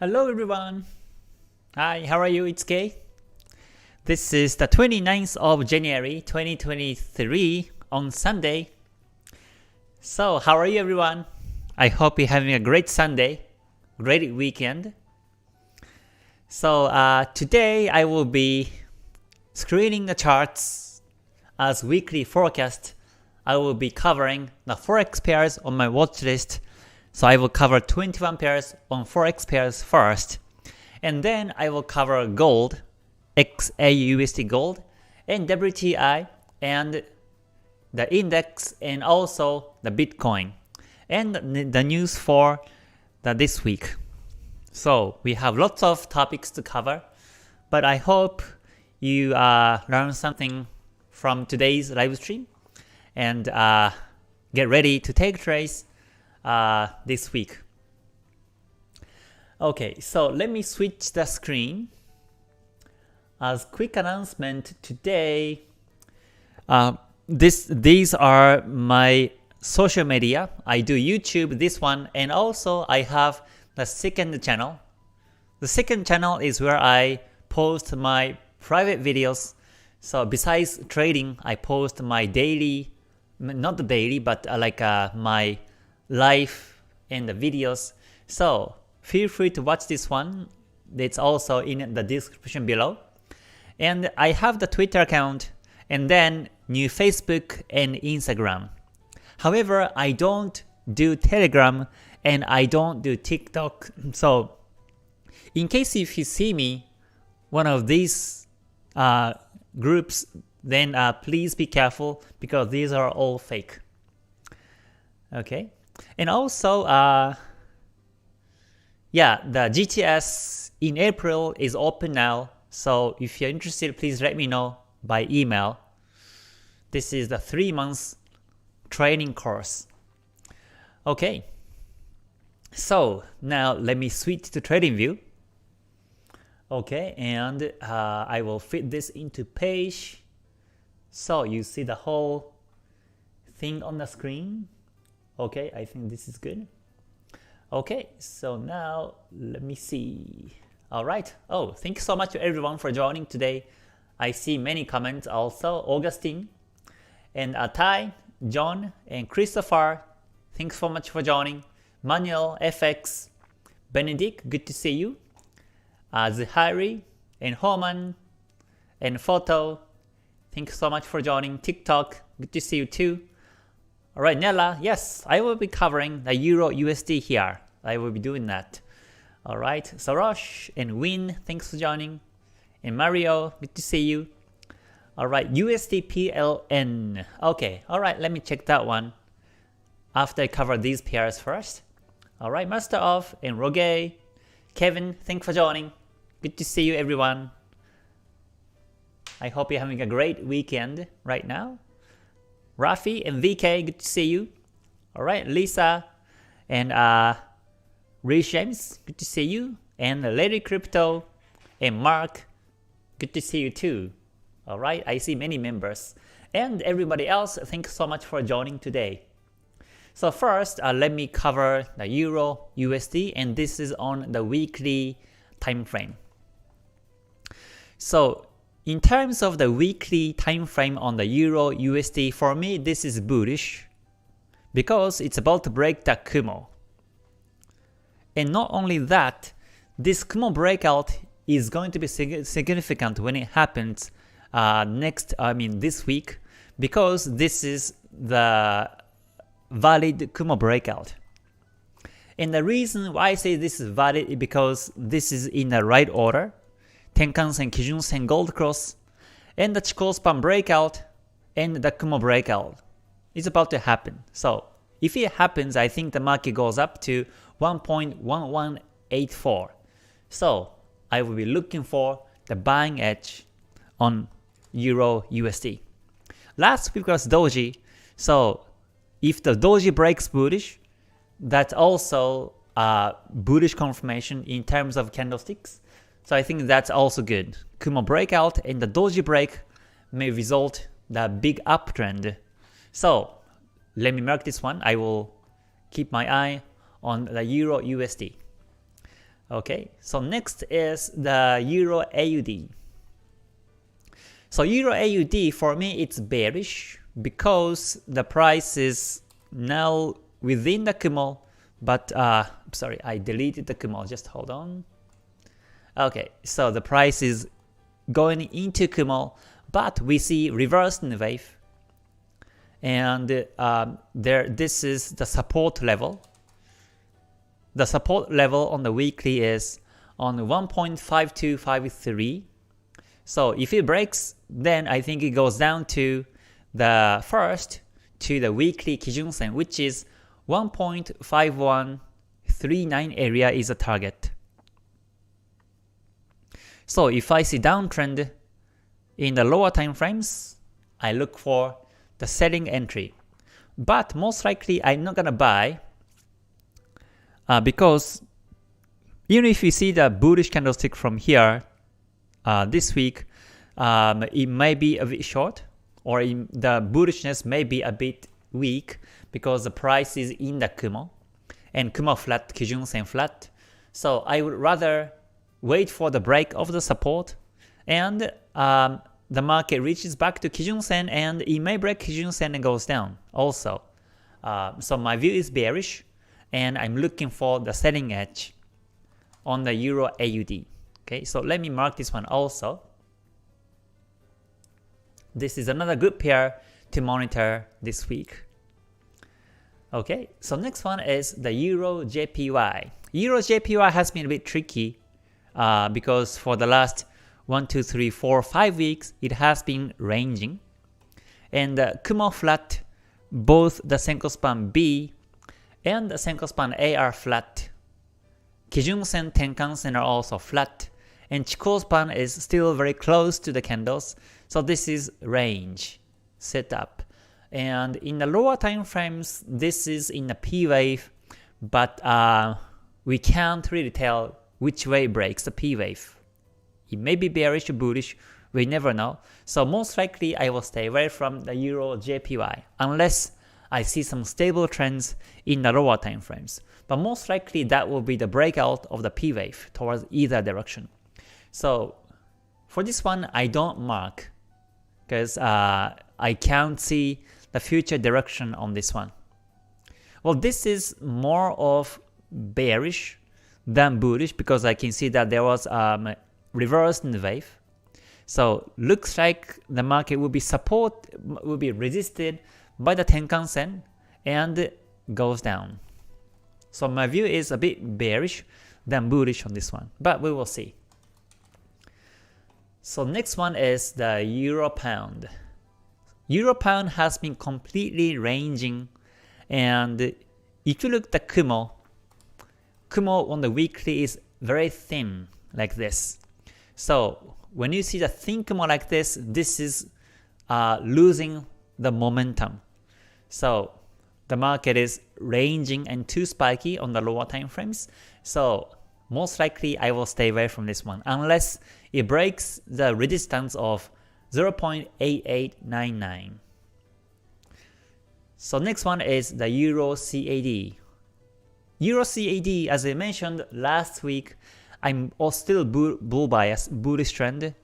Hello everyone. Hi, how are you? It's Kay. This is the 29th of January 2023 on Sunday. So, how are you everyone? I hope you're having a great Sunday, great weekend. So, today I will be screening the charts as weekly forecast. I will be covering the Forex pairs on my watch list. So I will cover 21 pairs on Forex pairs first. And then I will cover gold, XAUSD gold, and WTI, and the index, and also the Bitcoin, and the news for this week. So we have lots of topics to cover, but I hope you learn something from today's live stream and get ready to take trades this week. Okay, so let me switch the screen. As quick announcement today, these are my social media. I do YouTube, this one, and also I have the second channel. The second channel is where I post my private videos. So besides trading, I post my daily, not the daily, but my life and the videos. So feel free to watch this one. It's also in the description below. And I have the Twitter account and then new Facebook and Instagram. However, I don't do Telegram and I don't do TikTok. So in case if you see me one of these groups, then please be careful because these are all fake. Okay. And also, the KTS in April is open now. So if you're interested, please let me know by email. This is the 3 months training course. Okay. So now let me switch to TradingView. Okay, and I will fit this into page. So you see the whole thing on the screen. Okay, I think this is good. Okay, so now let me see. Alright, thank you so much to everyone for joining today. I see many comments also. Augustine, and Ty, John, and Christopher, thanks so much for joining. Manuel, FX, Benedict, good to see you. Zuhairi, and Homan, and Photo, thanks so much for joining. TikTok, good to see you too. Alright, Nella, yes, I will be covering the Euro USD here. I will be doing that. Alright, Sarosh and Win, thanks for joining. And Mario, good to see you. Alright, USD PLN. Okay, alright, let me check that one after I cover these pairs first. Alright, Master of and Roge, Kevin, thanks for joining. Good to see you everyone. I hope you're having a great weekend right now. Rafi and VK, good to see you. Alright, Lisa and Ray James, good to see you. And Lady Crypto and Mark, good to see you too. Alright, I see many members. And everybody else, thanks so much for joining today. So first, let me cover the Euro USD, and this is on the weekly time frame. So in terms of the weekly time frame on the Euro USD, for me this is bullish because it's about to break the Kumo. And not only that, this Kumo breakout is going to be significant when it happens this week, because this is the valid Kumo breakout. And the reason why I say this is valid is because this is in the right order. Tenkan-sen, Kijun-sen, Gold Cross, and the Chikou span breakout, and the Kumo breakout is about to happen. So if it happens, I think the market goes up to 1.1184. So I will be looking for the buying edge on Euro USD. Last week was Doji. So if the Doji breaks bullish, that's also a bullish confirmation in terms of candlesticks. So I think that's also good. Kumo breakout and the Doji break may result the big uptrend. So let me mark this one. I will keep my eye on the Euro USD. Okay, so next is the Euro AUD. So Euro AUD for me it's bearish because the price is now within the Kumo, but sorry, I deleted the Kumo, just hold on. Okay, so the price is going into Kumo, but we see reversed wave, and this is the support level. The support level on the weekly is on 1.5253. So if it breaks, then I think it goes down to the the weekly Kijun-sen, which is 1.5139 area is a target. So if I see downtrend in the lower time frames, I look for the selling entry. But most likely I'm not gonna buy because even if you see the bullish candlestick from here this week, it may be a bit short, or the bullishness may be a bit weak because the price is in the Kumo, and Kumo flat, Kijun-sen flat. So I would rather wait for the break of the support, and the market reaches back to Kijun-sen, and it may break Kijun-sen and goes down also. So my view is bearish, and I'm looking for the selling edge on the Euro AUD. Okay, so let me mark this one also. This is another good pair to monitor this week. Okay, so next one is the Euro JPY. Euro JPY has been a bit tricky because for the last 1, 2, 3, 4, 5 weeks, it has been ranging. And Kumo flat, both the Senko span B and the Senko span A are flat. Kijun-sen, Tenkan-sen are also flat. And Chikou span is still very close to the candles. So this is range setup. And in the lower time frames, this is in a P wave, but we can't really tell which way breaks the P wave. It may be bearish or bullish, we never know. So most likely I will stay away from the Euro JPY unless I see some stable trends in the lower time frames. But most likely that will be the breakout of the P wave towards either direction. So for this one I don't mark because I can't see the future direction on this one. Well, this is more of bearish than bullish because I can see that there was reversed wave. So looks like the market will be resisted by the Tenkan-sen and goes down. So my view is a bit bearish than bullish on this one, but we will see. So next one is the Euro Pound. Euro Pound has been completely ranging, and if you look at the Kumo on the weekly is very thin like this. So when you see the thin Kumo like this, this is losing the momentum. So the market is ranging and too spiky on the lower time frames. So most likely I will stay away from this one unless it breaks the resistance of 0.8899. So next one is the Euro CAD. Euro CAD, as I mentioned last week, I'm still bull bias, bullish trend,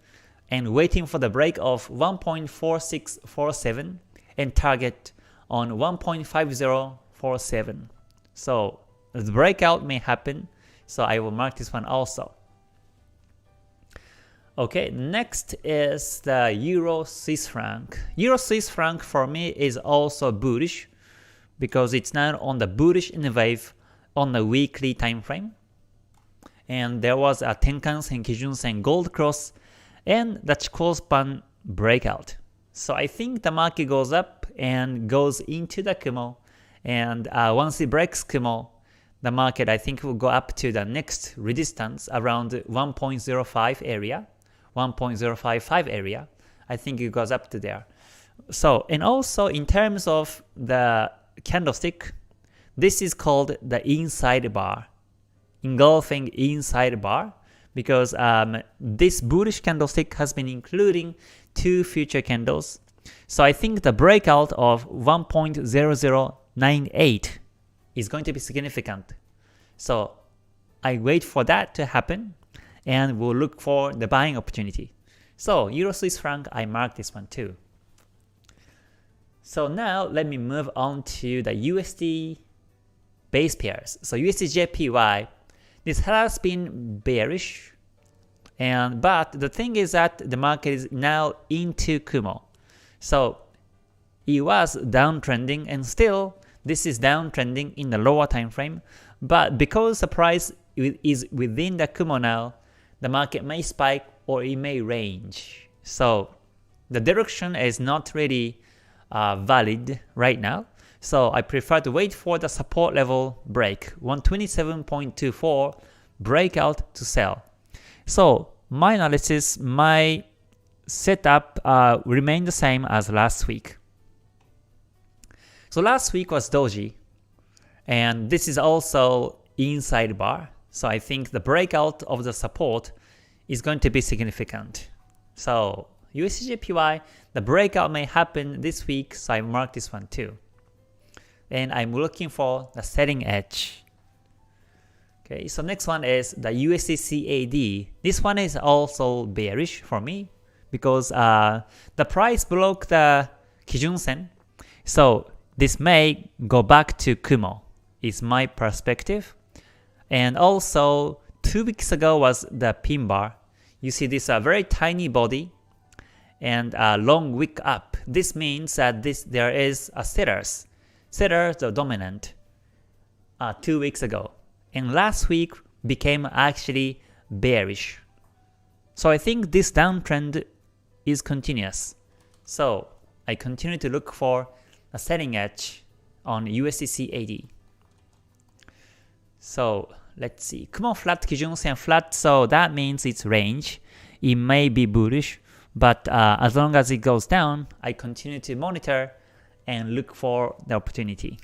and waiting for the break of 1.4647 and target on 1.5047. So the breakout may happen, so I will mark this one also. Okay, next is the Euro Swiss franc. Euro Swiss franc for me is also bullish because it's now on the bullish in the wave on the weekly time frame. And there was a Tenkan-sen, Kijun-sen gold cross and the Chikou span breakout. So I think the market goes up and goes into the Kumo, and once it breaks Kumo, the market I think will go up to the next resistance around 1.05 area. 1.055 area, I think it goes up to there. So, and also in terms of the candlestick, this is called the inside bar, engulfing inside bar, because this bullish candlestick has been including two future candles. So I think the breakout of 1.0098 is going to be significant. So I wait for that to happen and we'll look for the buying opportunity. So Euro Swiss franc, I mark this one too. So now let me move on to the USD base pairs. So USD-JPY, this has been bearish, but the thing is that the market is now into Kumo. So it was downtrending and still this is downtrending in the lower time frame, but because the price is within the Kumo now, the market may spike or it may range. So the direction is not really valid right now. So I prefer to wait for the support level break, 127.24 breakout to sell. So my analysis, my setup remained the same as last week. So last week was doji, and this is also inside bar. So I think the breakout of the support is going to be significant. So USD-JPY, the breakout may happen this week, so I mark this one too. And I'm looking for the selling edge. Okay, so next one is the USD-CAD. This one is also bearish for me because the price broke the Kijun Sen. So this may go back to Kumo, is my perspective. And also 2 weeks ago was the pin bar. You see this very tiny body and a long wick up. This means that there is a sellers the dominant 2 weeks ago, and last week became actually bearish. So I think this downtrend is continuous. So I continue to look for a selling edge on USD-CAD. So let's see, Kumo flat, Kijun Sen flat, so that means it's range. It may be bullish, but as long as it goes down, I continue to monitor and look for the opportunity.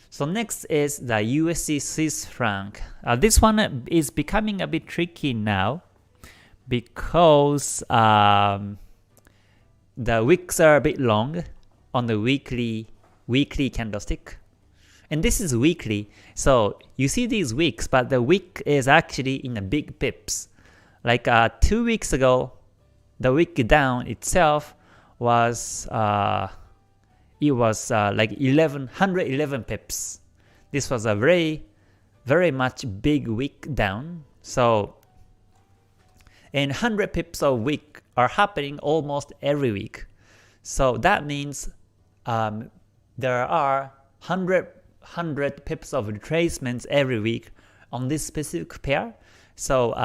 So next is the USD Swiss franc. This one is becoming a bit tricky now because the wicks are a bit long on the weekly candlestick. And this is weekly, so you see these wicks, but the wick is actually in the big pips. Like 2 weeks ago, the wick down itself was like 111 pips. This was a very much big wick down. So, and 100 pips of wick are happening almost every week. So that means there are 100 pips of retracements every week on this specific pair. So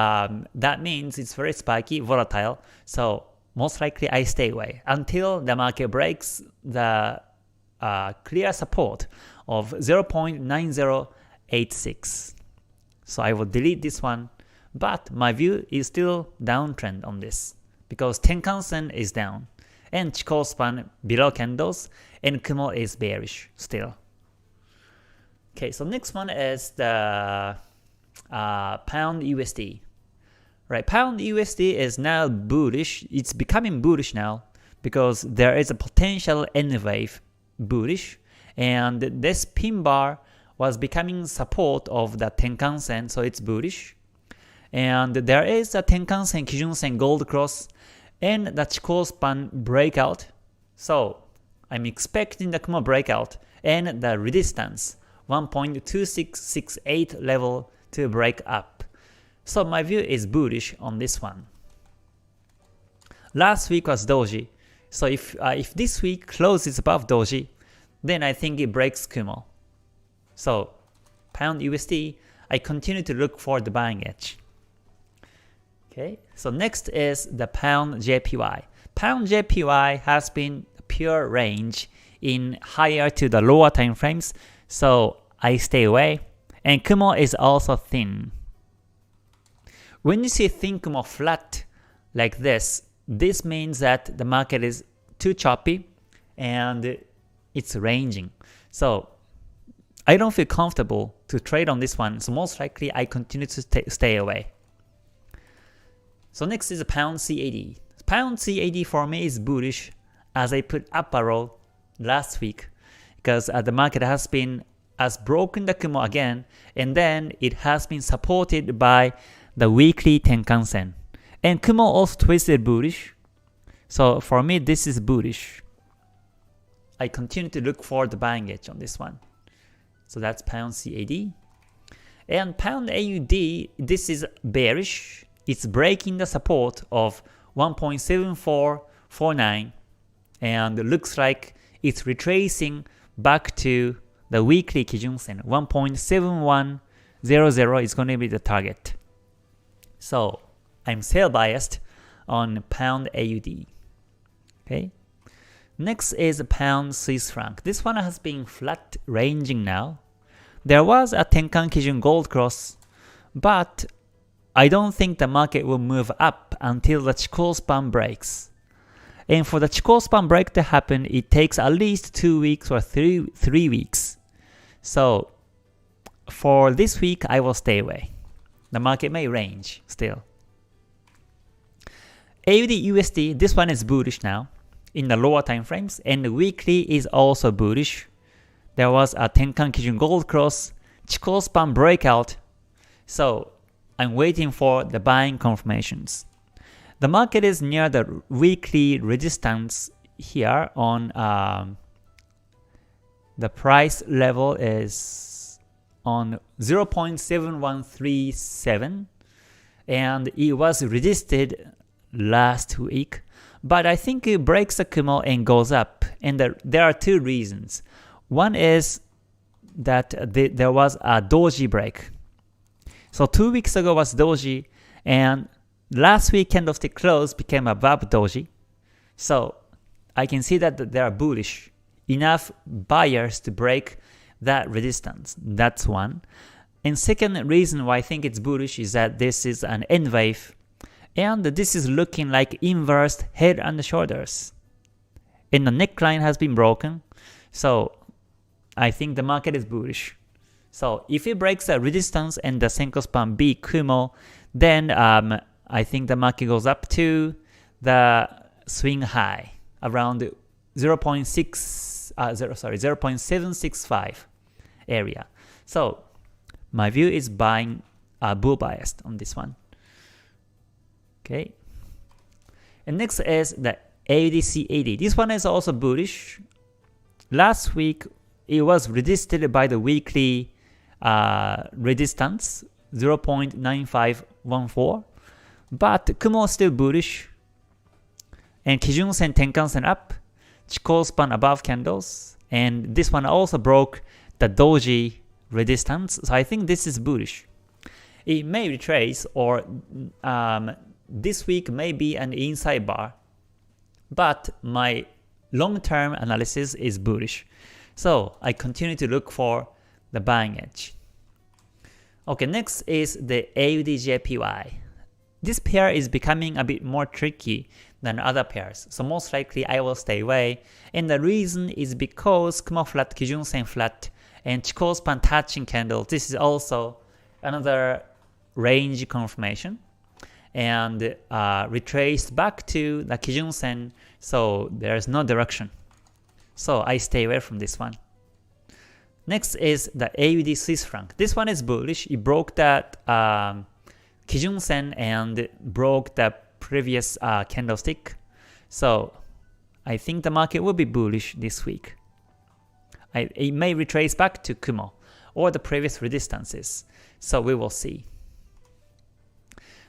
that means it's very spiky, volatile. So most likely I stay away until the market breaks the clear support of 0.9086. So I will delete this one, but my view is still downtrend on this because Tenkan Sen is down and Chikou span below candles and Kumo is bearish still. Okay, so next one is the Pound USD. Right, Pound USD is now bullish. It's becoming bullish now because there is a potential N wave bullish, and this pin bar was becoming support of the Tenkan Sen, so it's bullish. And there is a Tenkan Sen, Kijun Sen gold cross and the Chikou span breakout. So I'm expecting the Kumo breakout and the resistance 1.2668 level to break up. So my view is bullish on this one. Last week was doji. So if this week closes above doji, then I think it breaks Kumo. So Pound USD, I continue to look for the buying edge. Okay, so next is the Pound JPY. Pound JPY has been pure range in higher to the lower time frames, so I stay away. And Kumo is also thin. When you see thin Kumo flat like this, this means that the market is too choppy and it's ranging. So I don't feel comfortable to trade on this one, so most likely I continue to stay away. So next is the Pound CAD. Pound CAD for me is bullish as I put up arrow last week because the market has been has broken the Kumo again, and then it has been supported by the weekly Tenkan-sen. And Kumo also twisted bullish. So for me, this is bullish. I continue to look for the buying edge on this one. So that's pound CAD. And pound AUD, this is bearish. It's breaking the support of 1.7449 and looks like it's retracing back to the weekly Kijun-sen. 1.7100 is going to be the target. So I'm sell biased on pound AUD. Okay. Next is pound Swiss franc. This one has been flat ranging now. There was a Tenkan Kijun gold cross, but I don't think the market will move up until the Chikou span breaks. And for the Chikou span break to happen, it takes at least 2 weeks or 3 weeks. So for this week, I will stay away. The market may range still. AUD USD, this one is bullish now in the lower time frames, and the weekly is also bullish. There was a Tenkan Kijun gold cross, Chikou span breakout, so I'm waiting for the buying confirmations. The market is near the weekly resistance here on the price level is on 0.7137, and it was resisted last week, but I think it breaks the Kumo and goes up, and there are two reasons. One is that there was a doji break. So 2 weeks ago was doji, and last week candlestick close became above doji. So I can see that there are bullish enough buyers to break that resistance. That's one. And second reason why I think it's bullish is that this is an N wave, and this is looking like inverse head and shoulders. And the neckline has been broken. So I think the market is bullish. So if it breaks the resistance and the Senko span B Kumo, then I think the market goes up to the swing high around 0.765 area. So my view is buying bull biased on this one. Okay. And next is the AUD-CAD. This one is also bullish. Last week it was resisted by the weekly resistance 0.9514, but Kumo is still bullish, and Kijun-sen, Tenkan-sen up, Chikou span above candles, and this one also broke the doji resistance, so I think this is bullish. It may retrace, or this week may be an inside bar, but my long-term analysis is bullish. So I continue to look for the buying edge. Okay, next is the AUD-JPY. This pair is becoming a bit more tricky than other pairs, so most likely I will stay away. And the reason is because Kumo flat, Kijun-sen flat, and Chikou span touching candle. This is also another range confirmation, and retraced back to the Kijun-sen, so there is no direction. So I stay away from this one. Next is the AUD Swiss franc. This one is bullish. It broke that Kijun-sen and broke the previous candlestick. So I think the market will be bullish this week. It may retrace back to Kumo or the previous resistances. So we will see.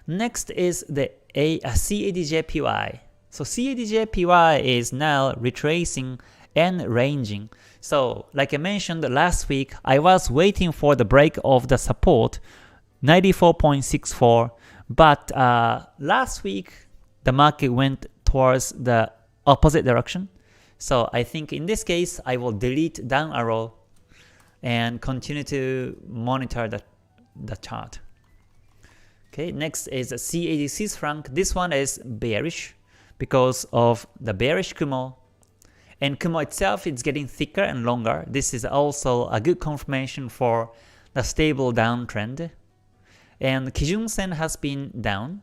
Next is the CAD-JPY. So CAD-JPY is now retracing and ranging. So like I mentioned last week, I was waiting for the break of the support 94.64, but last week the market went towards the opposite direction. So I think in this case I will delete down arrow and continue to monitor the chart. Okay, next is the CAD Swiss franc. This one is bearish because of the bearish Kumo, and Kumo itself is getting thicker and longer. This is also a good confirmation for the stable downtrend. And Kijun-sen has been down,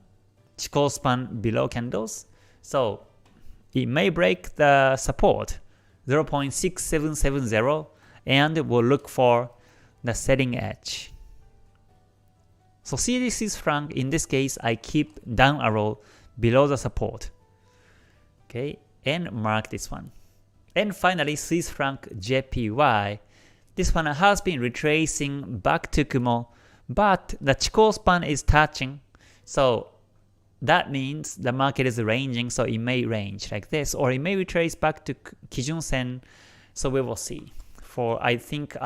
Chikou span below candles, so it may break the support 0.6770, and we'll look for the setting edge. So CAD Swiss franc, in this case, I keep down arrow below the support. Okay, and mark this one. And finally, Swiss franc JPY. This one has been retracing back to Kumo, but the Chikou span is touching. So that means the market is ranging, so it may range like this, or it may retrace back to Kijun Sen. So we will see. I think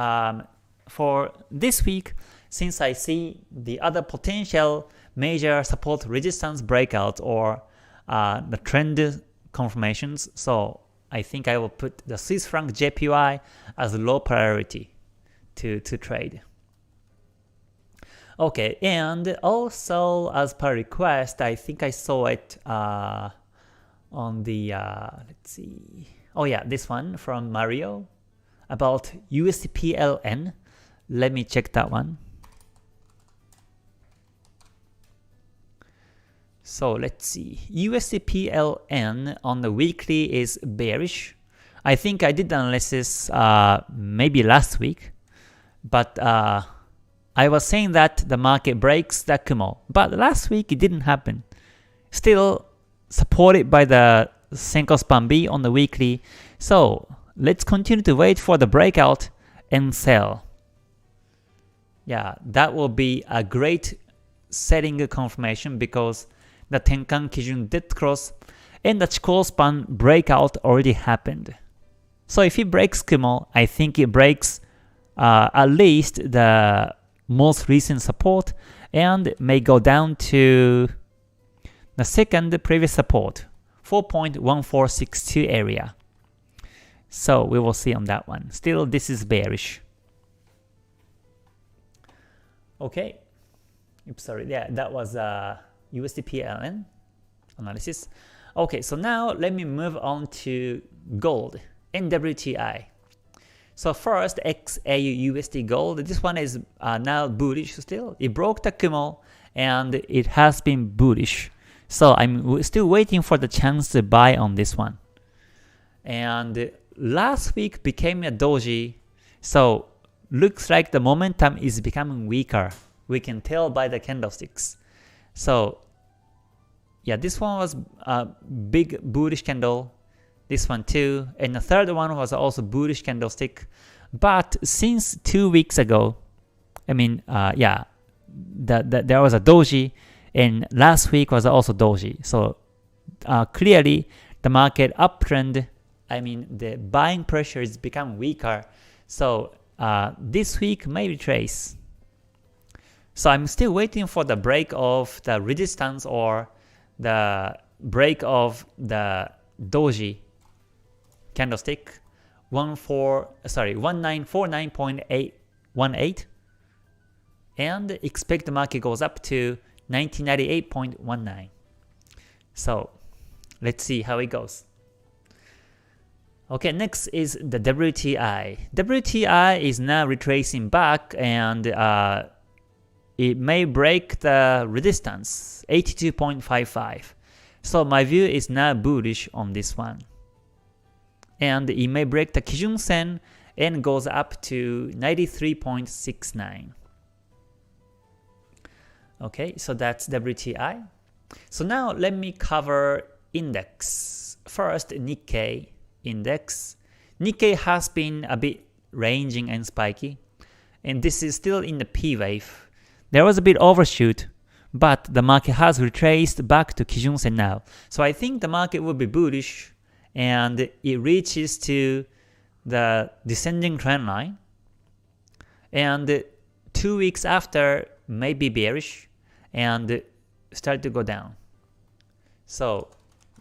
for this week, since I see the other potential major support resistance breakout or the trend confirmations, so I think I will put the Swiss franc JPY as low priority to trade. Okay, and also as per request, I think I saw it on the, let's see, oh yeah, this one from Mario about USDPLN. Let me check that one. So let's see, USDPLN on the weekly is bearish. I think I did the analysis maybe last week, but I was saying that the market breaks the Kumo, but last week it didn't happen. Still supported by the Senko span B on the weekly, so let's continue to wait for the breakout and sell. Yeah, that will be a great setting confirmation because the Tenkan Kijun did cross and the Chikou span breakout already happened. So if it breaks Kumo, I think it breaks at least the most recent support and may go down to the second previous support, 4.1462 area. So we will see on that one. Still, this is bearish. Okay. Oops, sorry. Yeah, that was USDPLN analysis. Okay, so now let me move on to gold and WTI. So first, XAU USD gold. This one is now bullish still. It broke the Kumo and it has been bullish. So I'm still waiting for the chance to buy on this one. And last week became a doji. So looks like the momentum is becoming weaker. We can tell by the candlesticks. So yeah, this one was a big bullish candle. This one too. And the third one was also bullish candlestick. But since 2 weeks ago, I mean, yeah, there was a doji. And last week was also doji. So clearly the market uptrend, I mean the buying pressure is becoming weaker. So this week may retrace. So I'm still waiting for the break of the resistance or the break of the doji candlestick 1949.818 and expect the market goes up to 1998.19. So let's see how it goes. Okay, next is the WTI. WTI is now retracing back and it may break the resistance 82.55. So my view is now bullish on this one. And it may break the Kijun Sen and goes up to 93.69. Okay, so that's WTI. So now let me cover index. First, Nikkei index. Nikkei has been a bit ranging and spiky, and this is still in the P wave. There was a bit overshoot, but the market has retraced back to Kijun Sen now. So I think the market will be bullish, and it reaches to the descending trend line. And 2 weeks after, maybe bearish, and start to go down. So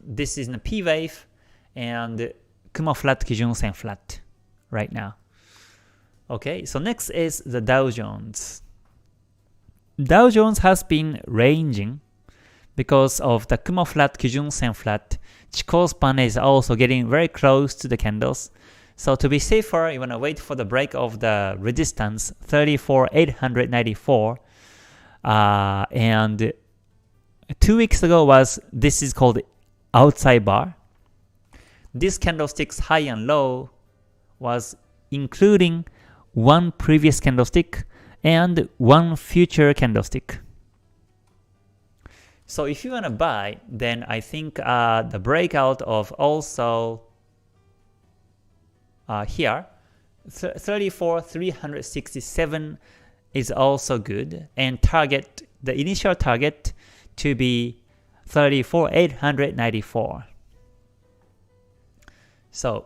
this is in a P wave, and Kumo flat, Kijun Sen flat right now. Okay, so next is the Dow Jones. Dow Jones has been ranging because of the Kumo flat, Kijun Sen flat. Chikou span is also getting very close to the candles. So to be safer, you want to wait for the break of the resistance 34,894. And 2 weeks ago this is called outside bar. This candlestick's high and low was including one previous candlestick and one future candlestick. So if you want to buy, then I think the breakout of also here, 34,367 is also good, and target, the initial target to be 34,894. So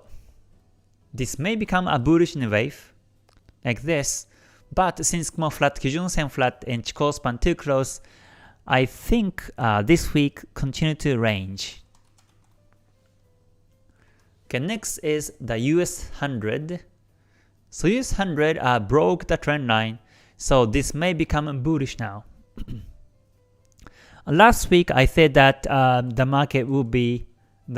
this may become a bullish wave like this, but since Kumo flat, Kijun-sen flat, and Chikou span too close, I think this week continue to range. Okay, next is the US 100. So US 100 broke the trend line, so this may become bullish now. Last week I said that the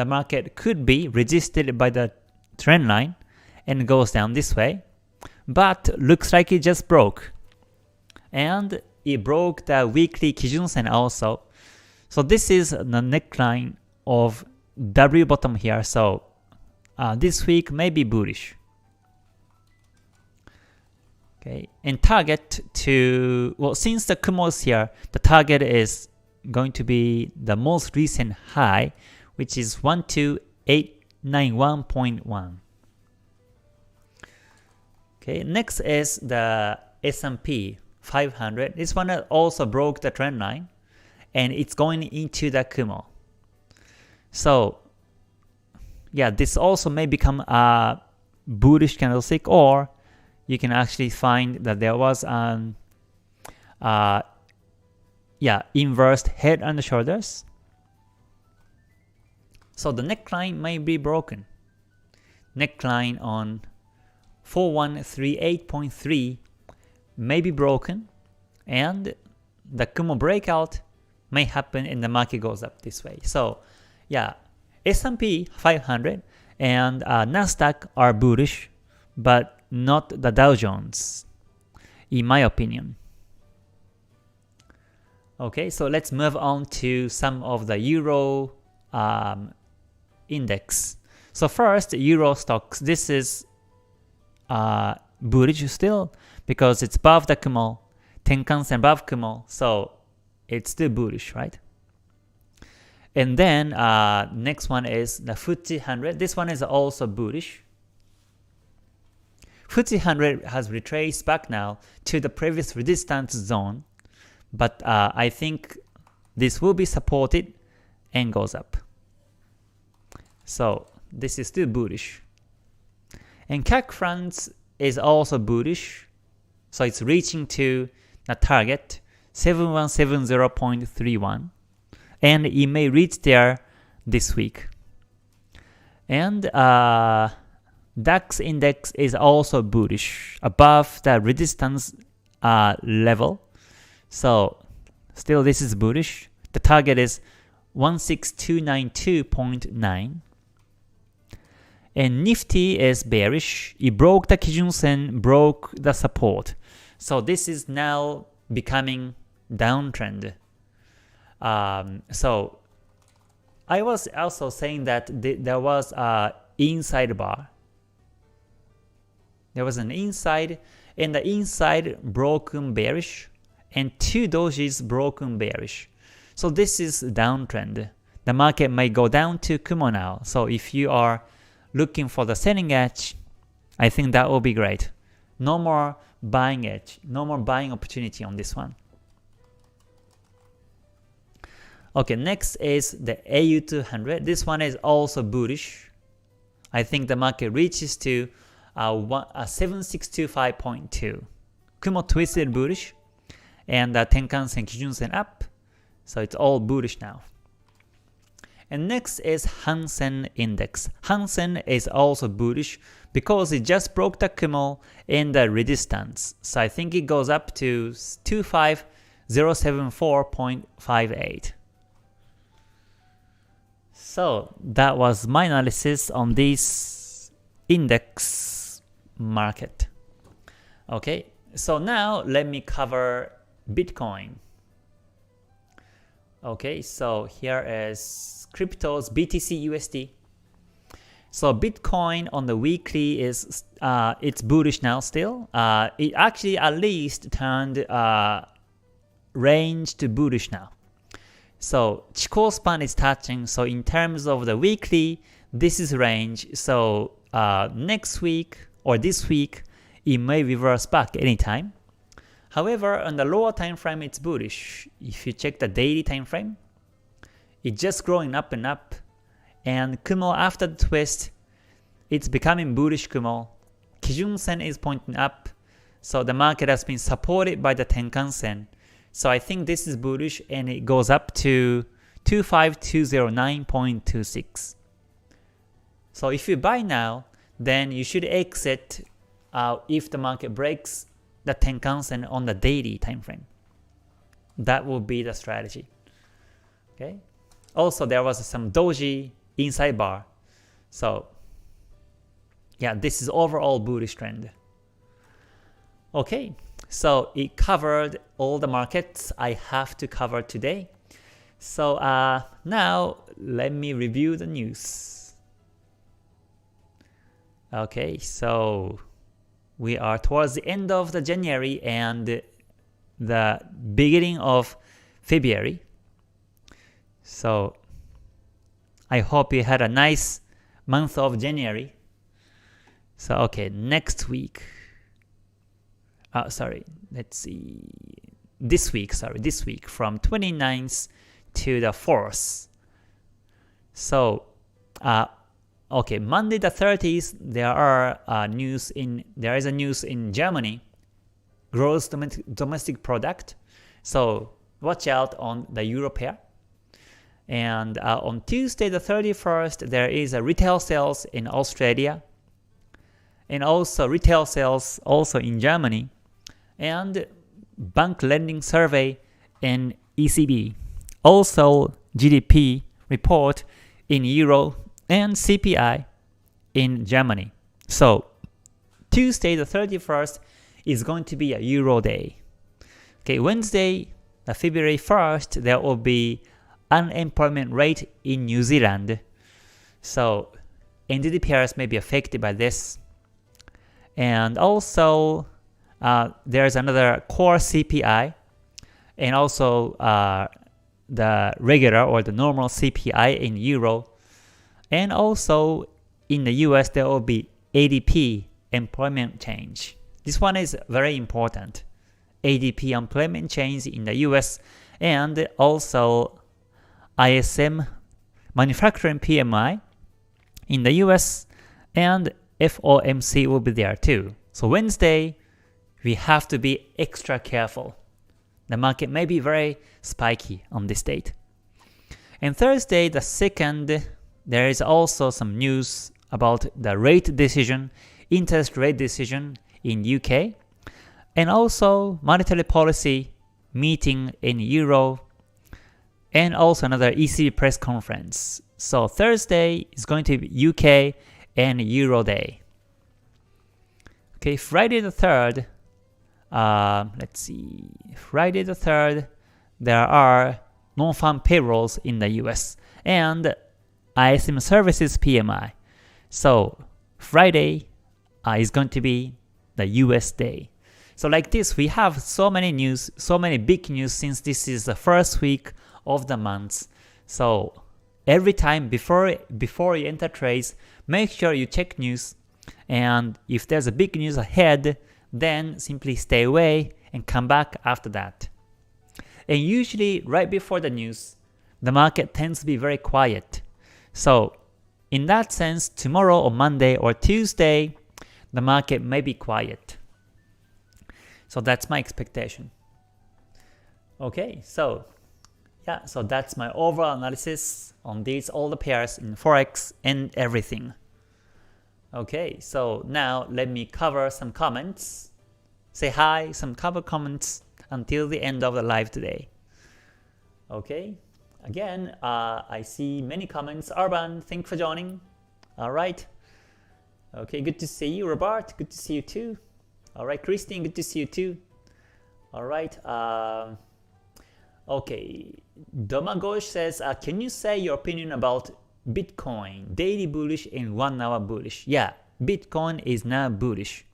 market could be resisted by the trend line and goes down this way, but looks like it just broke, and it broke the weekly Kijun-sen also. So this is the neckline of W bottom here, so this week may be bullish. Okay, and target to, well, since the Kumo is here, the target is going to be the most recent high, which is 12891.1. Okay, next is the S&P 500. This one also broke the trend line, and it's going into the Kumo. So yeah, this also may become a bullish candlestick, or you can actually find that there was an inverse head and shoulders. So the neckline may be broken. Neckline on 4138.3 may be broken, and the Kumo breakout may happen and the market goes up this way. So yeah, S&P 500 and Nasdaq are bullish, but not the Dow Jones, in my opinion. Okay, so let's move on to some of the Euro index. So first, Euro stocks. This is bullish still because it's above the Kumo, Tenkan-sen above Kumo, so it's still bullish, right? And then next one is the FTSE 100. This one is also bullish. FTSE 100 has retraced back now to the previous resistance zone, but I think this will be supported and goes up. So this is still bullish. And CAC France is also bullish, so it's reaching to the target 7170.31, and it may reach there this week. And DAX index is also bullish, above the resistance level. So still this is bullish. The target is 16292.9. And Nifty is bearish. It broke the Kijun-sen, broke the support. So this is now becoming downtrend. So I was also saying that there was a inside bar. There was an inside, and the inside broken bearish, and two dojis broken bearish. So this is downtrend. The market may go down to Kumo now. So if you are looking for the selling edge, I think that will be great. No more buying edge, no more buying opportunity on this one. Okay, next is the AU200. This one is also bullish. I think the market reaches to 7625.2. Kumo twisted bullish, and the Tenkan-sen, Kijun-sen up. So it's all bullish now. And next is Hansen Index. Hansen is also bullish because it just broke the Kumo in the resistance. So I think it goes up to 25074.58. So that was my analysis on this index market. Okay, so now let me cover Bitcoin. Okay, so here is cryptos BTC USD. So Bitcoin on the weekly is it's bullish now still. It actually at least turned range to bullish now. So Chikou span is touching. So in terms of the weekly, this is range. So next week or this week, it may reverse back anytime. However, on the lower time frame, it's bullish. If you check the daily time frame, it's just growing up and up. And Kumo after the twist, it's becoming bullish Kumo. Kijun Sen is pointing up. So the market has been supported by the Tenkan Sen. So I think this is bullish and it goes up to 25209.26. So if you buy now, then you should exit if the market breaks the Tenkan Sen on the daily time frame. That will be the strategy. Okay. Also, there was some doji inside bar. So yeah, this is overall bullish trend. Okay, so it covered all the markets I have to cover today. So now let me review the news. Okay, so we are towards the end of the January and the beginning of February. So I hope you had a nice month of January. So okay, next week. Let's see. This week from 29th to the 4th. So okay, Monday the 30th, there is a news in Germany, gross domestic product. So watch out on the euro pair. And on Tuesday the 31st, there is a retail sales in Australia, and also retail sales also in Germany, and bank lending survey in ECB. Also GDP report in Euro and CPI in Germany. So Tuesday the 31st is going to be a Euro day. Okay, Wednesday, the February 1st, there will be unemployment rate in New Zealand. So NZD pairs may be affected by this. And also there's another core CPI, and also the regular or the normal CPI in Euro. And also in the US there will be ADP, employment change. This one is very important. ADP, employment change in the US, and also ISM, manufacturing PMI in the US, and FOMC will be there too. So Wednesday, we have to be extra careful. The market may be very spiky on this date. And Thursday, the 2nd, there is also some news about the rate decision, interest rate decision in UK, and also monetary policy meeting in Euro, and also another ECB press conference. So Thursday is going to be UK and Euro day. Okay, Friday the 3rd, let's see, Friday the 3rd, there are non-farm payrolls in the US and ISM services PMI. So Friday is going to be the US day. So like this, we have so many news, so many big news since this is the first week of the month. So every time before you enter trades, make sure you check news, and if there's a big news ahead, then simply stay away and come back after that. And usually right before the news, the market tends to be very quiet. So in that sense, tomorrow or Monday or Tuesday, the market may be quiet. So that's my expectation. Okay, so yeah, so that's my overall analysis on all the pairs in Forex and everything. Okay, so now let me cover some comments. Say hi, some cover comments until the end of the live today. Okay, again, I see many comments. Urban, thanks for joining. Alright. Okay, good to see you. Robert, good to see you too. Alright, Christine, good to see you too. Alright, okay. Domagosh says, can you say your opinion about Bitcoin, daily bullish and 1 hour bullish. Yeah, Bitcoin is now bullish.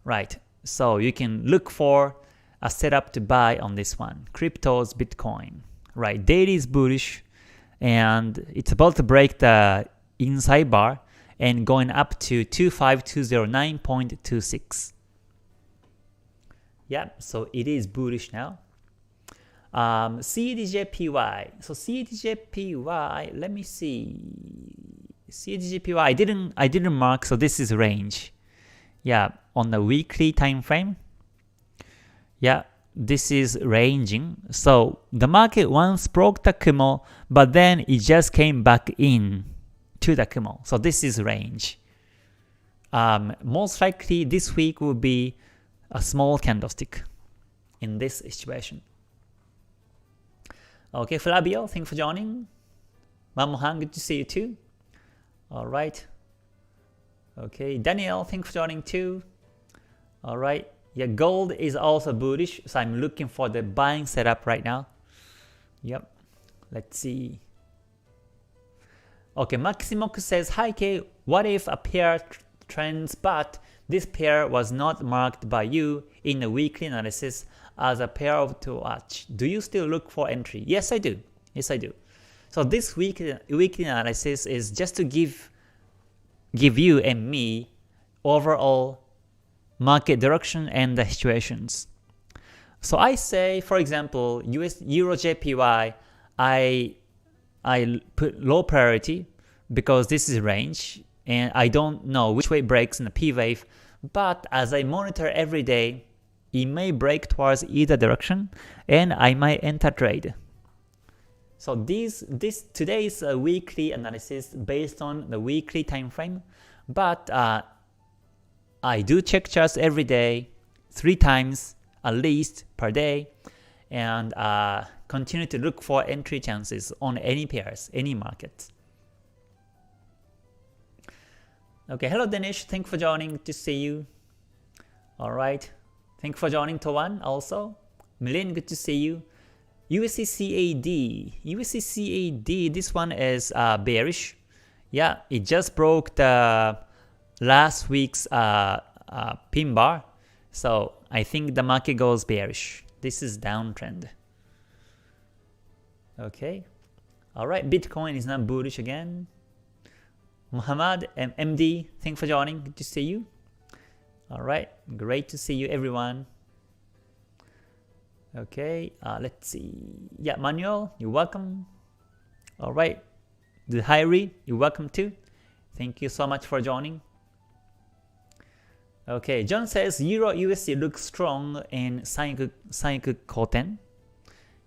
Right, so you can look for a setup to buy on this one. Cryptos, Bitcoin. Right, daily is bullish and it's about to break the inside bar and going up to 25209.26. Yeah, so it is bullish now. CADJPY. So CADJPY, let me see. CADJPY, I didn't mark, so this is range. Yeah, on the weekly time frame. Yeah, this is ranging. So the market once broke the Kumo, but then it just came back in to the Kumo. So this is range. Most likely this week will be a small candlestick in this situation. Okay, Flavio, thank you for joining. Mamohan, good to see you too. Alright. Okay, Daniel, thank you for joining too. Alright. Yeah, gold is also bullish, so I'm looking for the buying setup right now. Yep. Let's see. Okay, Maximoku says, hi K, what if a pair trends but this pair was not marked by you in the weekly analysis as a pair to watch? Do you still look for entry? Yes, I do. Yes, I do. So this weekly analysis is just to give you and me overall market direction and the situations. So I say, for example, Euro JPY, I put low priority because this is range and I don't know which way it breaks in the P wave, but as I monitor every day, it may break towards either direction and I might enter trade. So today's weekly analysis based on the weekly time frame, but I do check charts every day, 3 times at least per day, and continue to look for entry chances on any pairs, any market. Okay, hello Danish, thank you for joining, good to see you. Alright, thank you for joining Towan also. Milin, good to see you. USDCAD, this one is bearish. Yeah, it just broke the last week's pin bar, so I think the market goes bearish. This is downtrend. Okay, alright, Bitcoin is not bullish again. Muhammad MD, thanks for joining, good to see you. Alright, great to see you everyone. Okay, let's see. Yeah, Manuel, you're welcome. Alright, the Hyri, you're welcome too. Thank you so much for joining. Okay, John says Euro USD looks strong in Sanyaku Koten.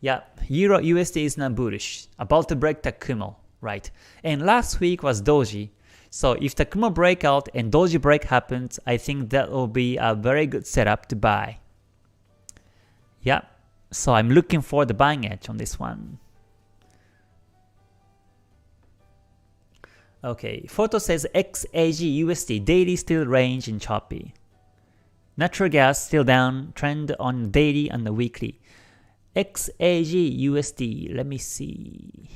Yeah, Euro USD is not bullish, about to break the Kumo, right? And last week was Doji. So if the Kumo breakout and Doji break happens, I think that will be a very good setup to buy. Yeah, so I'm looking for the buying edge on this one. Okay, Photo says XAG USD daily still range in choppy. Natural gas still down, trend on daily and the weekly. XAG USD, let me see.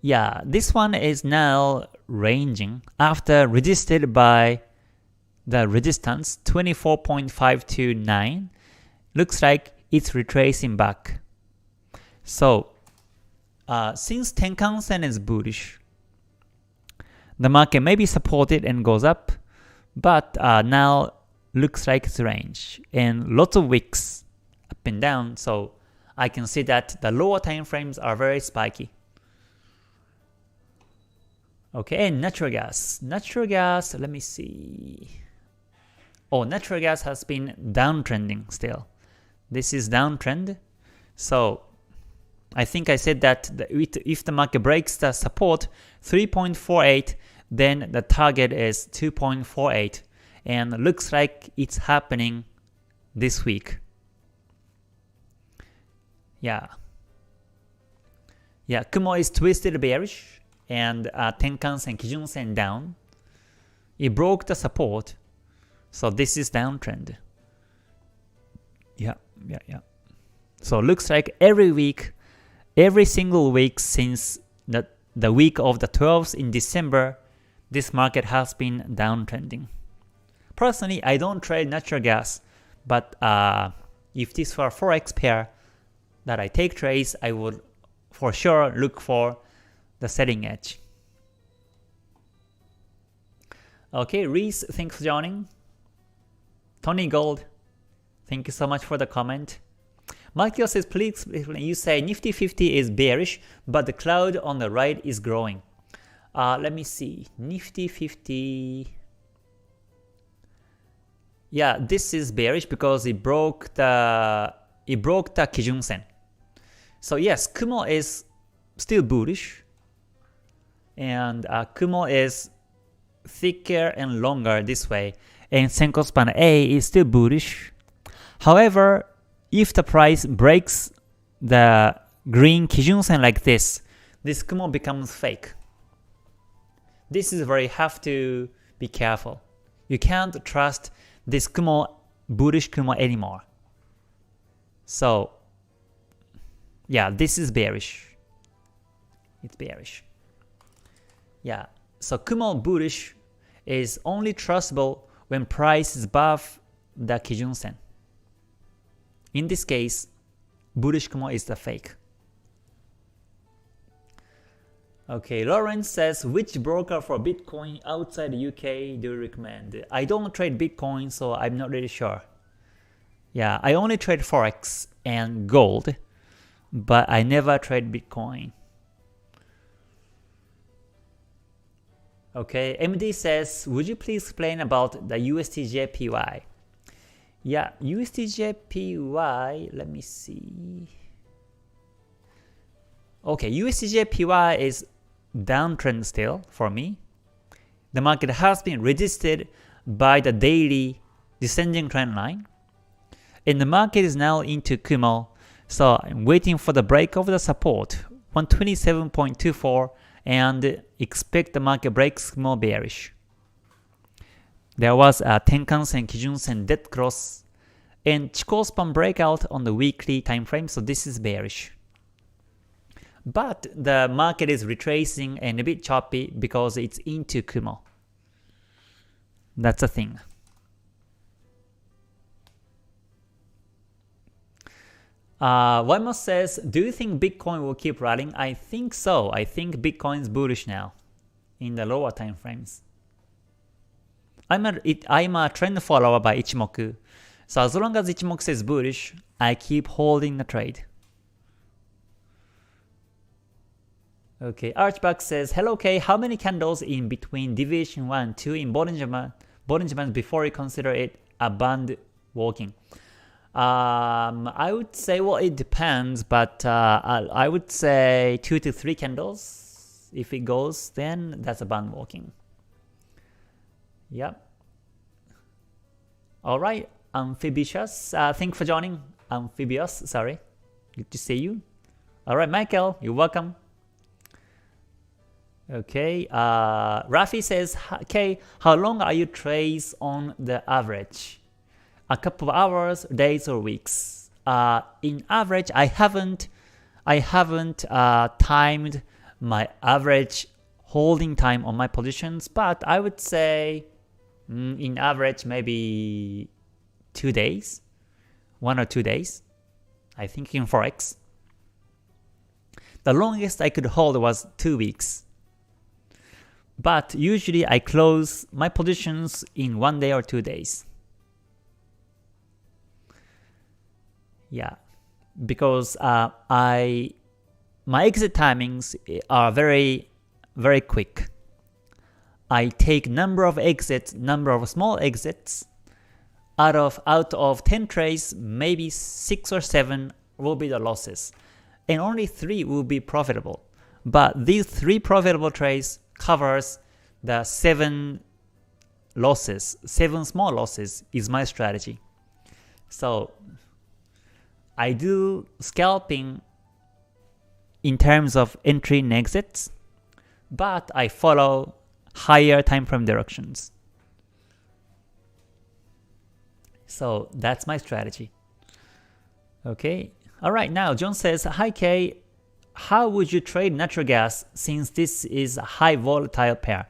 Yeah, this one is now ranging after resisted by the resistance 24.529. Looks like it's retracing back. So since Tenkan-sen is bullish, the market may be supported and goes up, but now looks like it's range and lots of wicks up and down, so I can see that the lower time frames are very spiky. Okay, and natural gas, let me see. Oh, natural gas has been downtrending still. This is downtrend, so I think I said that if the market breaks the support 3.48, then the target is 2.48, and looks like it's happening this week. Yeah, Kumo is twisted bearish, and Tenkan-sen, Kijun-sen down. It broke the support, so this is downtrend. Yeah. So looks like every single week since the week of the 12th in December, this market has been downtrending. Personally, I don't trade natural gas, but if this were Forex pair that I take trades, I would for sure look for the selling edge. Okay, Reese, thanks for joining. Tony Gold, thank you so much for the comment. Makio says, please, you say Nifty 50 is bearish, but the cloud on the right is growing. Let me see. Nifty 50. Yeah, this is bearish because it broke the Kijun Sen. So yes, Kumo is still bullish, and Kumo is thicker and longer this way, and Senko span A is still bullish. However, if the price breaks the green Kijun Sen like this Kumo becomes fake. This is where you have to be careful. You can't trust this Kumo, bullish Kumo anymore. So yeah, this is bearish. It's bearish. Yeah, so Kumo bullish is only trustable when price is above the Kijun Sen. In this case, bullish Kumo is the fake. Okay, Lawrence says, which broker for Bitcoin outside the UK do you recommend? I don't trade Bitcoin, so I'm not really sure. Yeah, I only trade Forex and gold, but I never trade Bitcoin. Okay, MD says, would you please explain about the USDJPY? Yeah, USDJPY, let me see. Okay, USDJPY is downtrend still for me. The market has been resisted by the daily descending trend line. And the market is now into Kumo. So I'm waiting for the break of the support, 127.24, and expect the market breaks more bearish. There was a Tenkan Sen, Kijun Sen dead cross, and Chikou span breakout on the weekly time frame, so this is bearish. But the market is retracing and a bit choppy because it's into Kumo. That's a thing. Waymo says, do you think Bitcoin will keep rallying? I think so. I think Bitcoin is bullish now in the lower time frames. I'm a trend follower by Ichimoku. So as long as Ichimoku says bullish, I keep holding the trade. Okay, Archback says, hello K, how many candles in between deviation 1 and 2 in Bollinger before you consider it a band walking? I would say, well, it depends, but I would say 2 to 3 candles. If it goes, then that's a band walking. Yep. Alright, Amphibious, thanks for joining. Amphibious, sorry. Good to see you. Alright, Michael, you're welcome. Okay, Rafi says, okay, how long are you trades on the average? A couple of hours, days, or weeks? In average, I haven't timed my average holding time on my positions, but I would say in average maybe 2 days, 1 or 2 days. I think in Forex. The longest I could hold was 2 weeks. But usually I close my positions in 1 day or 2 days. Yeah, because my exit timings are very, very quick. I take number of exits, number of small exits. Out of 10 trades, maybe 6 or 7 will be the losses, and only 3 will be profitable. But these 3 profitable trades covers the 7 losses. 7 small losses is my strategy. So I do scalping in terms of entry and exits, but I follow higher time frame directions. So that's my strategy. Okay. Alright, now John says, hi Kay, how would you trade natural gas since this is a high volatile pair?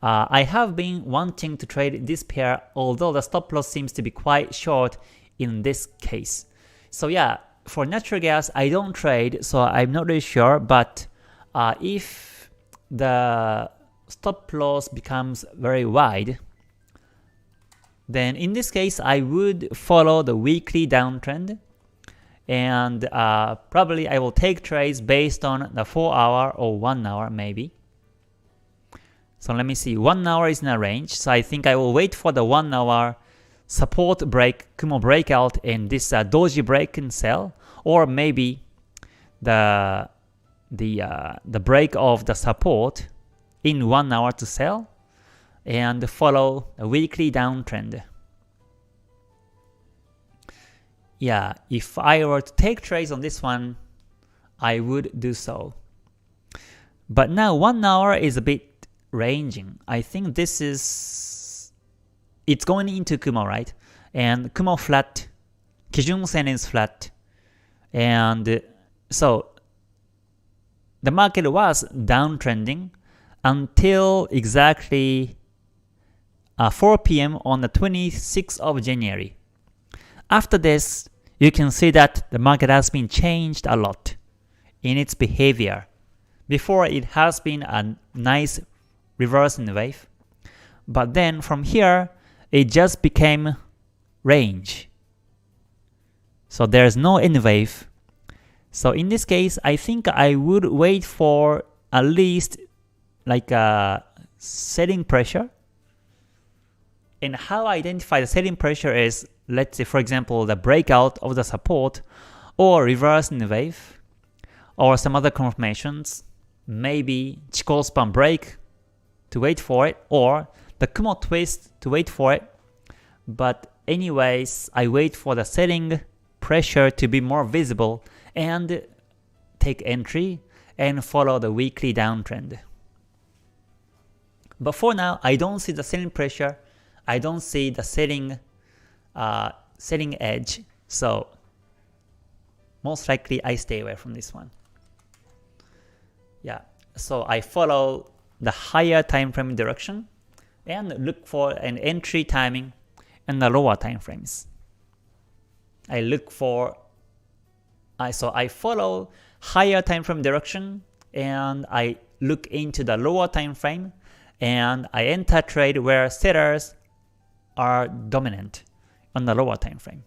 I have been wanting to trade this pair, although the stop loss seems to be quite short in this case. So yeah, for natural gas, I don't trade, so I'm not really sure, but if the stop loss becomes very wide, then in this case, I would follow the weekly downtrend, and probably I will take trades based on the 4 hour or 1 hour maybe. So let me see, 1 hour is in a range, so I think I will wait for the 1 hour support break, Kumo breakout, and this doji break and sell, or maybe the break of the support in 1 hour to sell, and follow a weekly downtrend. Yeah, if I were to take trades on this one, I would do so. But now 1 hour is a bit ranging. I think this is, it's going into Kumo, right? And Kumo flat, Kijun Sen is flat, and so the market was downtrending until exactly 4 p.m. on the 26th of January. After this, you can see that the market has been changed a lot in its behavior. Before, it has been a nice reverse in the wave, but then from here, it just became range. So there's no N wave. So in this case, I think I would wait for at least like a selling pressure. And how I identify the selling pressure is, let's say for example, the breakout of the support, or reverse in the wave, or some other confirmations, maybe Chikou span break to wait for it, or the Kumo twist to wait for it. But anyways, I wait for the selling pressure to be more visible and take entry and follow the weekly downtrend. But for now, I don't see the selling pressure, I don't see the selling edge, so most likely I stay away from this one. Yeah, so I follow the higher time frame direction and look for an entry timing and the lower time frames. I follow higher time frame direction and I look into the lower time frame, and I enter trade where sellers are dominant on the lower time frame.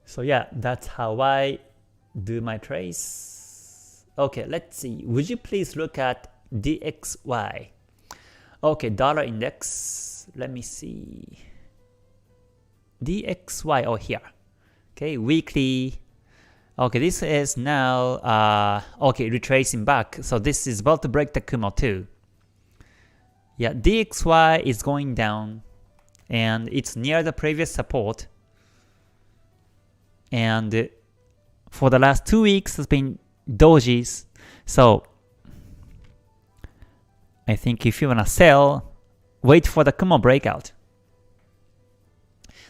So yeah, that's how I do my trades. Okay, let's see. Would you please look at DXY? Okay, dollar index. Let me see. DXY, oh here. Okay, weekly. Okay, this is now okay, retracing back. So this is about to break the Kumo too. Yeah, DXY is going down and it's near the previous support. And for the last 2 weeks, it's been dojis. So I think if you wanna sell, wait for the Kumo breakout.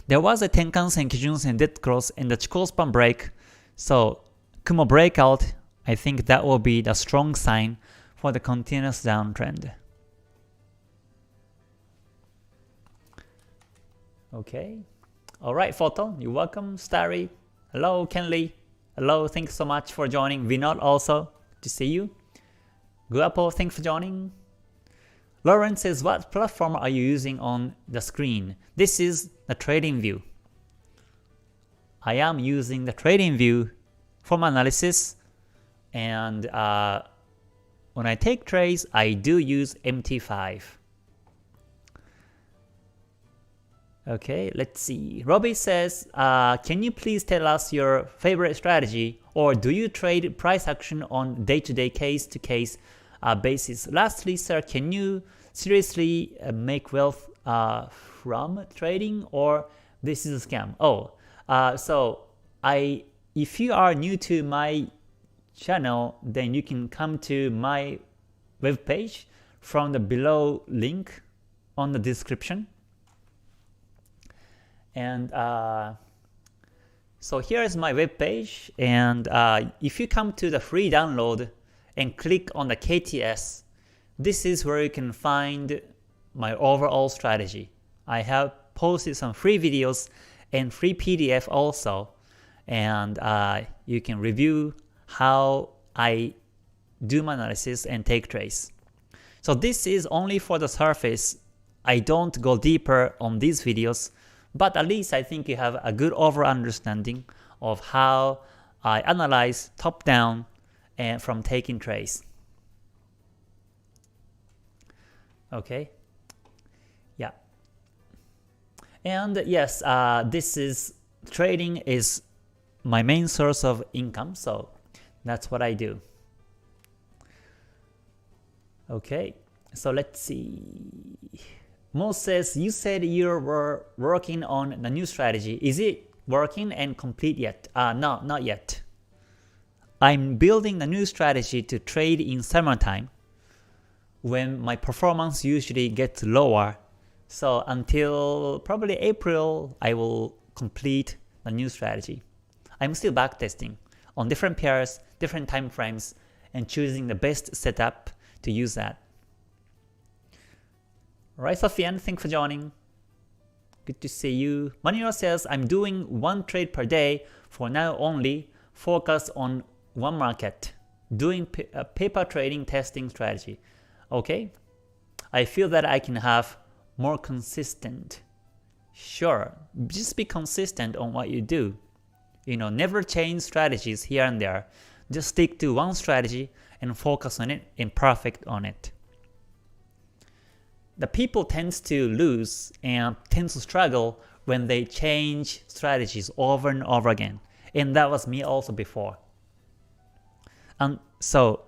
There was a Tenkan-sen, Kijun-sen dead cross and the Chikou span break. So Kumo breakout, I think that will be the strong sign for the continuous downtrend. Okay. Alright, Photo, you're welcome. Starry. Hello, Kenley. Hello, thanks so much for joining. Vinod also, good to see you. Guapo, thanks for joining. Lawrence says, what platform are you using on the screen? This is the trading view. I am using the trading view for my analysis, and when I take trades, I do use MT5. Okay, let's see. Robbie says, can you please tell us your favorite strategy, or do you trade price action on day-to-day case-to-case basis? Lastly, sir, can you seriously make wealth from trading, or this is a scam? Oh, so if you are new to my channel, then you can come to my webpage from the below link on the description. And So here is my web page, and if you come to the free download and click on the KTS, this is where you can find my overall strategy. I have posted some free videos and free PDF also, and you can review how I do my analysis and take trades. So this is only for the surface. I don't go deeper on these videos, but at least I think you have a good overall understanding of how I analyze top-down and from taking trades. Okay, yeah. And yes, trading is my main source of income, so that's what I do. Okay, so let's see. Mo says, you said you were working on the new strategy. Is it working and complete yet? No, not yet. I'm building the new strategy to trade in summertime when my performance usually gets lower. So until probably April, I will complete the new strategy. I'm still backtesting on different pairs, different time frames, and choosing the best setup to use that. Alright, Sofian, thanks for joining. Good to see you. Maniro says, I'm doing one trade per day for now only, focus on one market, doing paper trading testing strategy. Okay, I feel that I can have more consistent. Sure, just be consistent on what you do. Never change strategies here and there. Just stick to one strategy and focus on it and perfect on it. The people tends to lose and tend to struggle when they change strategies over and over again. And that was me also before. And so,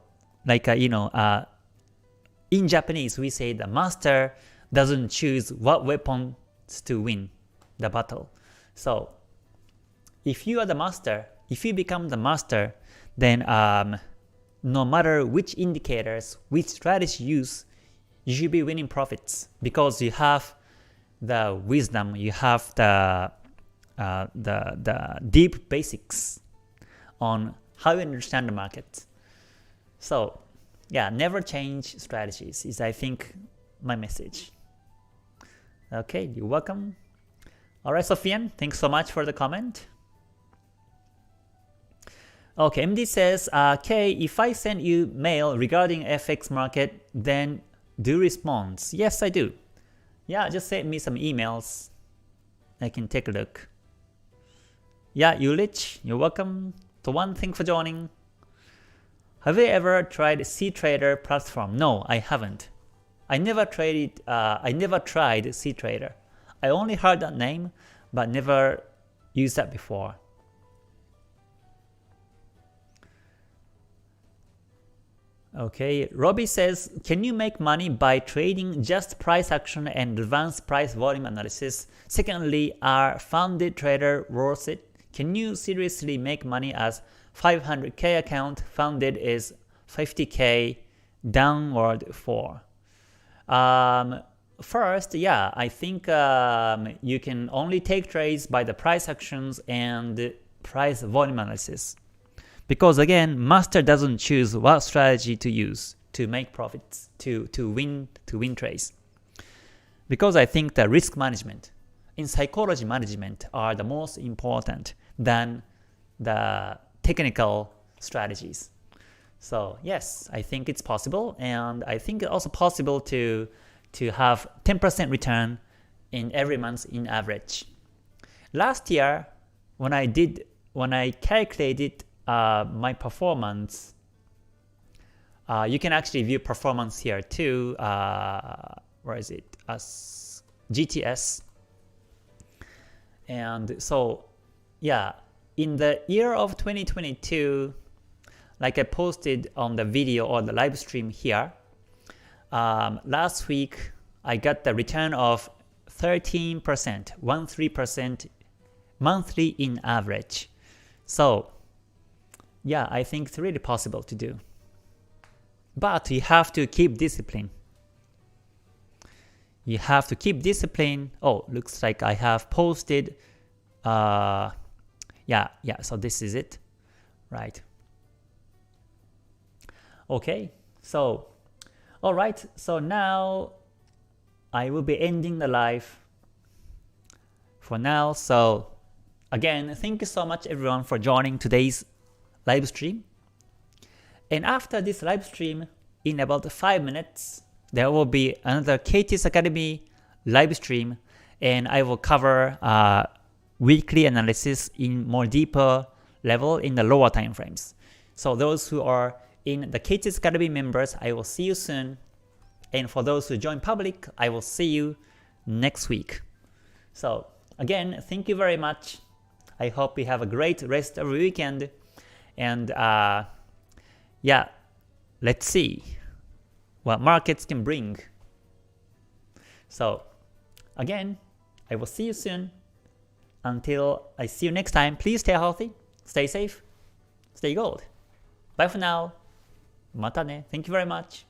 in Japanese, we say the master doesn't choose what weapons to win the battle. So, if you are the master, if you become the master, then no matter which indicators, which strategy you use, you should be winning profits because you have the wisdom, you have the deep basics on how you understand the market. So yeah, never change strategies is, I think, my message. Okay, you're welcome. Alright, Sofian, thanks so much for the comment. Okay, MD says, Kay, if I send you mail regarding FX market, then do respond. Yes, I do. Yeah, just send me some emails. I can take a look. Yeah, Ulich, you're welcome. So one thing for joining. Have you ever tried CTrader platform? No, I haven't. I never tried CTrader. I only heard that name, but never used that before. Okay, Robbie says, can you make money by trading just price action and advanced price volume analysis? Secondly, are funded trader worth it? Can you seriously make money as 500k account funded is 50k downward for? First, yeah, I think you can only take trades by the price actions and price volume analysis. Because again, master doesn't choose what strategy to use to make profits, to win trades. Because I think the risk management in psychology management are the most important than the technical strategies. So yes, I think it's possible, and I think it's also possible to have 10% return in every month in average. Last year, when I calculated my performance, you can actually view performance here too. Where is it? As GTS. And so, yeah, in the year of 2022, like I posted on the video or the live stream here, last week I got the return of 13%, 13% monthly in average. So yeah, I think it's really possible to do. But you have to keep discipline. You have to keep discipline. Oh, looks like I have posted. Yeah, Yeah, so this is it, right? Okay, so, alright, so now I will be ending the live for now. So again, thank you so much everyone for joining today's live stream. And after this live stream, in about 5 minutes, there will be another KTS Academy live stream, and I will cover weekly analysis in more deeper level in the lower time frames. So those who are in the KTS Academy members, I will see you soon. And for those who join public, I will see you next week. So again, thank you very much. I hope you have a great rest of your weekend. And yeah, let's see what markets can bring. So again, I will see you soon. Until I see you next time, please stay healthy, stay safe, stay gold. Bye for now. またね. Thank you very much.